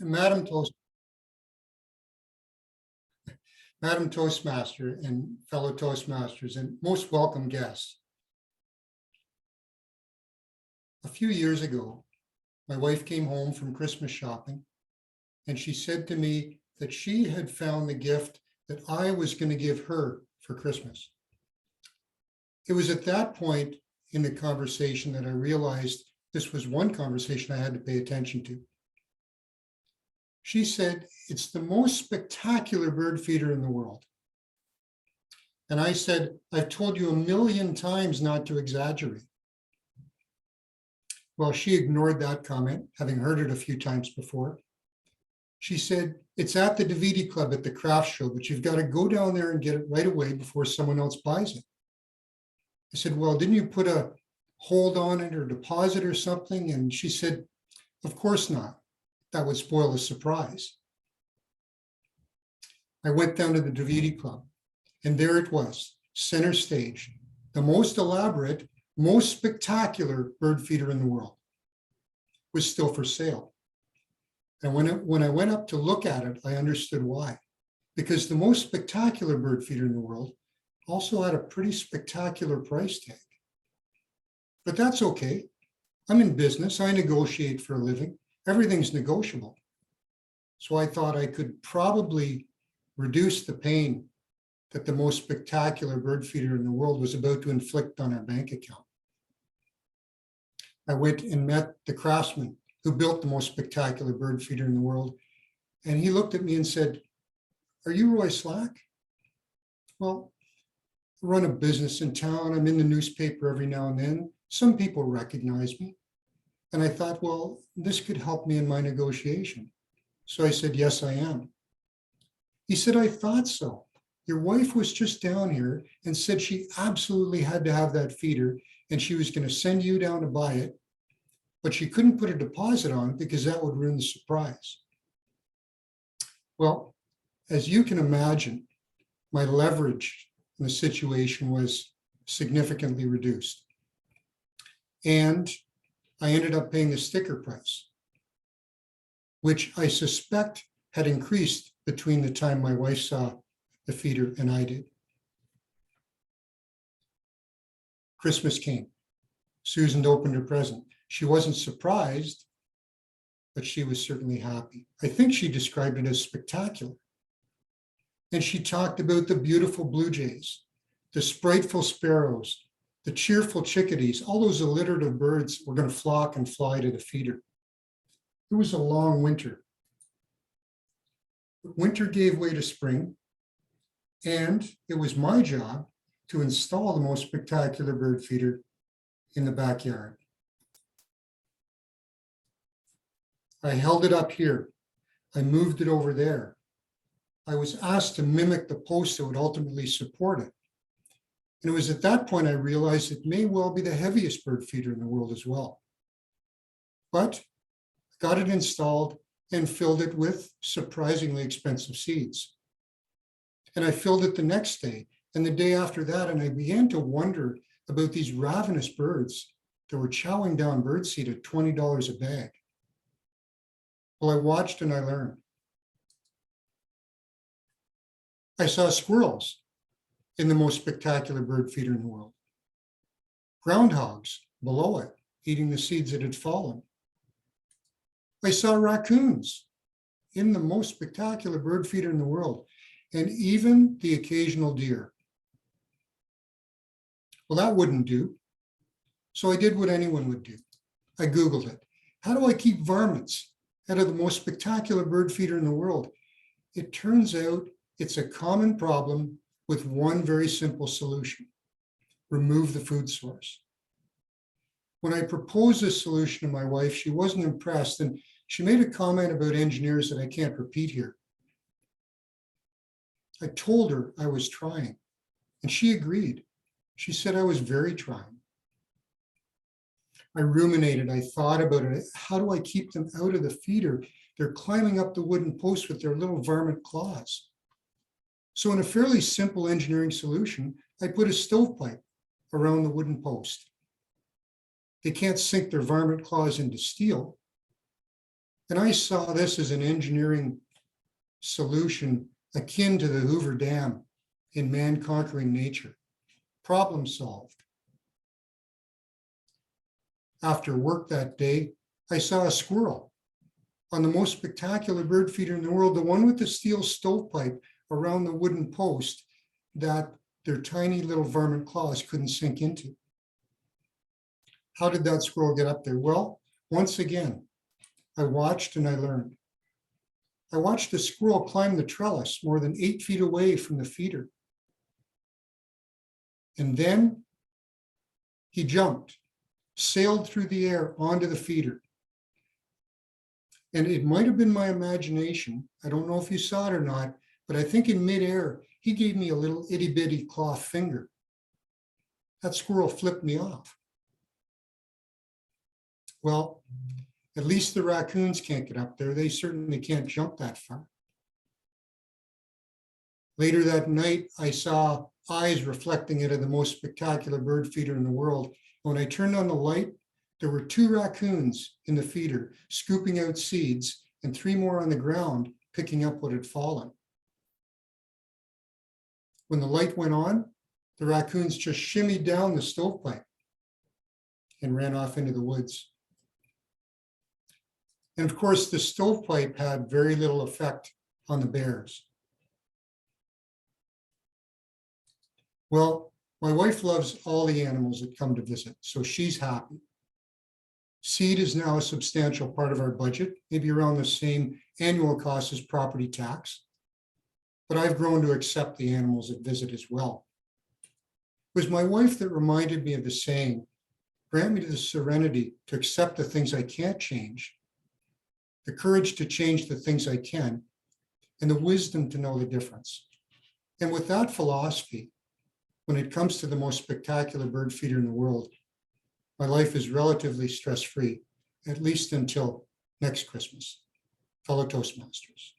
Madam Toast, Madam Toastmaster and fellow Toastmasters and most welcome guests. A few years ago, my wife came home from Christmas shopping and she said to me that she had found the gift that I was going to give her for Christmas. It was at that point in the conversation that I realized this was one conversation I had to pay attention to. She said, "It's the most spectacular bird feeder in the world." And I said, "I've told you a million times not to exaggerate." Well, she ignored that comment, having heard it a few times before. She said, "It's at the Davidi Club at the craft show, but you've got to go down there and get it right away before someone else buys it." I said, "Well, didn't you put a hold on it or deposit or something?" And she said, "Of course not. That would spoil the surprise." I went down to the Davidi Club, and there it was, center stage, the most elaborate, most spectacular bird feeder in the world was still for sale. And when I went up to look at it, I understood why. Because the most spectacular bird feeder in the world also had a pretty spectacular price tag. But that's okay. I'm in business. I negotiate for a living. Everything's negotiable. So I thought I could probably reduce the pain that the most spectacular bird feeder in the world was about to inflict on our bank account. I went and met the craftsman who built the most spectacular bird feeder in the world. And he looked at me and said, "Are you Roy Slack?" "Well, I run a business in town. I'm in the newspaper every now and then. Some people recognize me." And I thought, well, this could help me in my negotiation. So I said, "Yes, I am." He said, "I thought so. Your wife was just down here and said she absolutely had to have that feeder and she was going to send you down to buy it, but she couldn't put a deposit on it because that would ruin the surprise." Well, as you can imagine, my leverage in the situation was significantly reduced. And I ended up paying the sticker price, which I suspect had increased between the time my wife saw the feeder and I did. Christmas came. Susan opened her present. She wasn't surprised, but she was certainly happy. I think she described it as spectacular. And she talked about the beautiful blue jays, the spriteful sparrows, the cheerful chickadees, all those alliterative birds were going to flock and fly to the feeder. It was a long winter. Winter gave way to spring, and it was my job to install the most spectacular bird feeder in the backyard. I held it up here. I moved it over there. I was asked to mimic the post that would ultimately support it. And it was at that point I realized it may well be the heaviest bird feeder in the world as well. But I got it installed and filled it with surprisingly expensive seeds. And I filled it the next day and the day after that, and I began to wonder about these ravenous birds that were chowing down birdseed at $20 a bag. Well, I watched and I learned. I saw squirrels in the most spectacular bird feeder in the world. Groundhogs below it, eating the seeds that had fallen. I saw raccoons in the most spectacular bird feeder in the world, and even the occasional deer. Well, that wouldn't do. So I did what anyone would do. I Googled it. How do I keep varmints out of the most spectacular bird feeder in the world? It turns out it's a common problem with one very simple solution: remove the food source. When I proposed this solution to my wife, she wasn't impressed, and she made a comment about engineers that I can't repeat here. I told her I was trying, and she agreed. She said I was very trying. I ruminated, I thought about it. How do I keep them out of the feeder? They're climbing up the wooden post with their little varmint claws. So in a fairly simple engineering solution, I put a stovepipe around the wooden post. They can't sink their varmint claws into steel. And I saw this as an engineering solution akin to the Hoover Dam in man conquering nature. Problem solved. After work that day, I saw a squirrel on the most spectacular bird feeder in the world, the one with the steel stovepipe around the wooden post that their tiny little varmint claws couldn't sink into. How did that squirrel get up there? Well, once again, I watched and I learned. I watched the squirrel climb the trellis more than 8 feet away from the feeder. And then he jumped, sailed through the air onto the feeder. And it might have been my imagination. I don't know if you saw it or not, but I think in midair, he gave me a little itty bitty cloth finger. That squirrel flipped me off. Well, at least the raccoons can't get up there. They certainly can't jump that far. Later that night, I saw eyes reflecting into the most spectacular bird feeder in the world. When I turned on the light, there were 2 raccoons in the feeder scooping out seeds and 3 more on the ground picking up what had fallen. When the light went on, the raccoons just shimmied down the stovepipe and ran off into the woods. And of course, the stovepipe had very little effect on the bears. Well, my wife loves all the animals that come to visit, so she's happy. Seed is now a substantial part of our budget, maybe around the same annual cost as property tax. But I've grown to accept the animals that visit as well. It was my wife that reminded me of the saying, grant me the serenity to accept the things I can't change, the courage to change the things I can, and the wisdom to know the difference. And with that philosophy, when it comes to the most spectacular bird feeder in the world, my life is relatively stress-free, at least until next Christmas. Fellow Toastmasters.